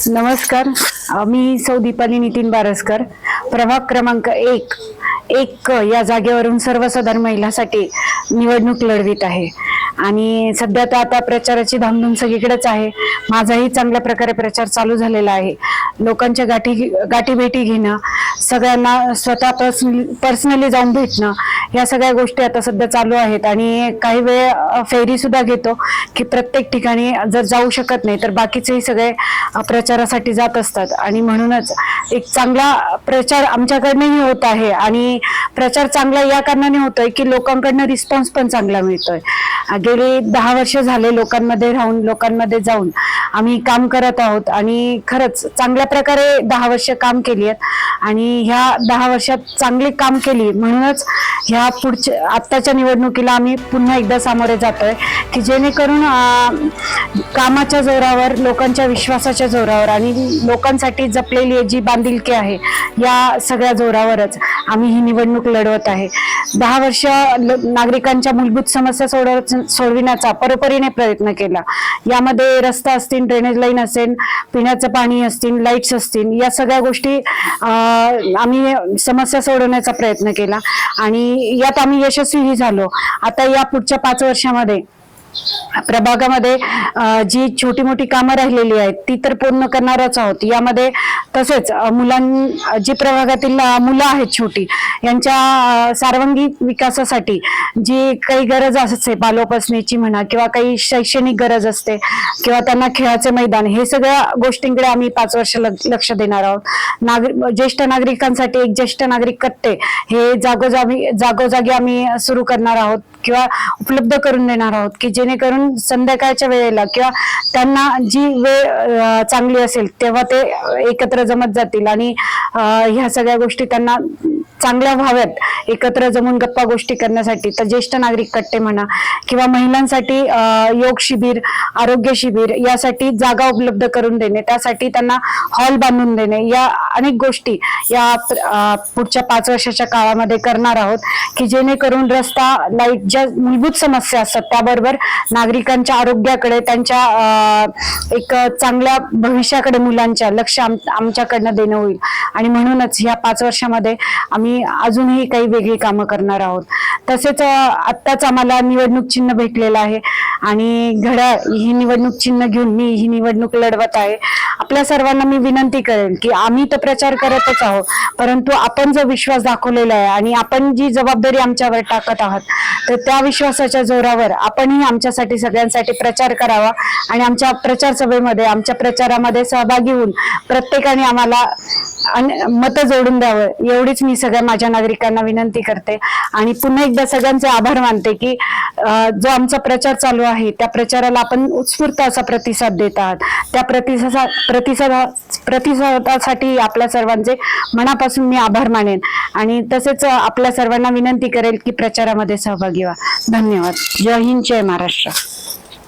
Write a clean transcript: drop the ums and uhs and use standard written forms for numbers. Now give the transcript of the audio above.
नमस्कार. मी सौ दीपाली नितीन बारसकर, प्रभाग क्रमांक 1 या जागेवरून सर्वसाधारण महिलासाठी निवडणूक लढवित आहे. आणि सध्या तर आता प्रचाराची धामधूम सगळीकडेच आहे. माझाही चांगल्या प्रकारे प्रचार चालू झालेला आहे. लोकांच्या गाठीभेटी घेणं, सगळ्यांना स्वतः पर्सनली जाऊन भेटणं, या सगळ्या गोष्टी आता सध्या चालू आहेत. आणि काही वेळ फेरी सुद्धा घेतो की प्रत्येक ठिकाणी जर जाऊ शकत नाही तर बाकीचेही सगळे प्रचारासाठी जात असतात. आणि म्हणूनच एक चांगला प्रचार आमच्याकडनंही होत आहे. आणि प्रचार चांगला या कारणाने होतोय की लोकांकडनं रिस्पॉन्स पण चांगला मिळतोय. गेली 10 वर्ष झाले लोकांमध्ये राहून, लोकांमध्ये जाऊन आम्ही काम करत आहोत. आणि खरंच चांगल्या प्रकारे 10 वर्ष काम केली आहेत. आणि ह्या 10 वर्षात चांगली काम केली म्हणूनच ह्या पुढच्या आत्ताच्या निवडणुकीला आम्ही पुन्हा एकदा सामोरे जातोय की जेणेकरून कामाच्या जोरावर, लोकांच्या विश्वासाच्या जोरावर आणि लोकांसाठी जपलेली जी बांधिलकी आहे या सगळ्या जोरावरच आम्ही ही निवडणूक लढवत आहे. 10 वर्ष नागरिकांच्या मूलभूत समस्या सोडविण्याचा परोपरीने प्रयत्न केला. यामध्ये रस्ता असतील, ड्रेनेज लाईन असेल, पिण्याचं पाणी असतील, लाईट्स असतील, या सगळ्या गोष्टी आम्ही समस्या सोडवण्याचा प्रयत्न केला आणि यात आम्ही यशस्वीही झालो. आता या पुढच्या 5 वर्षामध्ये प्रभागामध्ये जी छोटी मोठी कामं राहिलेली आहेत ती तर पूर्ण करणारच आहोत. यामध्ये तसेच जी प्रभागातील मुलं आहेत छोटी, यांच्या सर्वांगीण विकासासाठी जी काही गरज असते, बालोपासनेची म्हणा किंवा काही शैक्षणिक गरज असते किंवा त्यांना खेळाचे मैदान, हे सगळ्या गोष्टींकडे आम्ही 5 वर्ष लक्ष देणार आहोत. ज्येष्ठ नागरिकांसाठी एक ज्येष्ठ नागरिक कट्टे हे जागोजागी आम्ही सुरू करणार आहोत किंवा उपलब्ध करून देणार आहोत की जेणेकरून संध्याकाळच्या वेळेला किंवा त्यांना जी वेळ चांगली असेल तेव्हा ते एकत्र जमत जातील आणि ह्या सगळ्या गोष्टी त्यांना चांगल्या व्हाव्यात एकत्र जमून गप्पा गोष्टी करण्यासाठी. तर ज्येष्ठ नागरिक कट्टे म्हणा किंवा महिलांसाठी योग शिबिर, आरोग्य शिबिर यासाठी जागा उपलब्ध करून देणे, त्यासाठी त्यांना हॉल बांधून देणे, या अनेक गोष्टी या पुढच्या 5 वर्षाच्या काळामध्ये करणार आहोत की जेणेकरून रस्ता, लाईट, ज्या मूलभूत समस्या असतात त्याबरोबर नागरिकांच्या आरोग्याकडे, त्यांच्या एक चांगल्या भविष्याकडे मुलांच्या लक्ष आमच्याकडनं देणं होईल. आणि म्हणूनच ह्या 5 वर्षामध्ये आम्ही अजूनही काही वेगळी कामं करणार आहोत. तसेच आत्ताच आम्हाला निवडणूक चिन्ह भेटलेलं आहे आणि घड्याळ ही निवडणूक चिन्ह घेऊन मी ही निवडणूक लढवत आहे. आपल्या सर्वांना मी विनंती करेन की आम्ही तर प्रचार करतच आहोत, परंतु आपण जो विश्वास दाखवलेला आहे आणि आपण जी जबाबदारी आमच्यावर टाकत आहात तर त्या विश्वासाच्या जोरावर आपणही आमच्यासाठी, सगळ्यांसाठी प्रचार करावा. आणि आमच्या प्रचार सभेमध्ये, आमच्या प्रचारामध्ये सहभागी होऊन प्रत्येकाने आम्हाला मतं जोडून द्यावं, एवढीच मी सगळ्या माझ्या नागरिकांना विनंती करते. आणि पुन्हा एकदा सगळ्यांचे आभार मानते की जो आमचा प्रचार चालू आहे त्या प्रचाराला आपण उत्स्फूर्त असा प्रतिसाद देत आहात. त्या प्रतिसादासाठी आपल्या सर्वांचे मनापासून मी आभार मानेन. आणि तसेच आपल्या सर्वांना विनंती करेल की प्रचारामध्ये सहभागी व्हा. धन्यवाद. जय हिंद, जय महाराष्ट्र.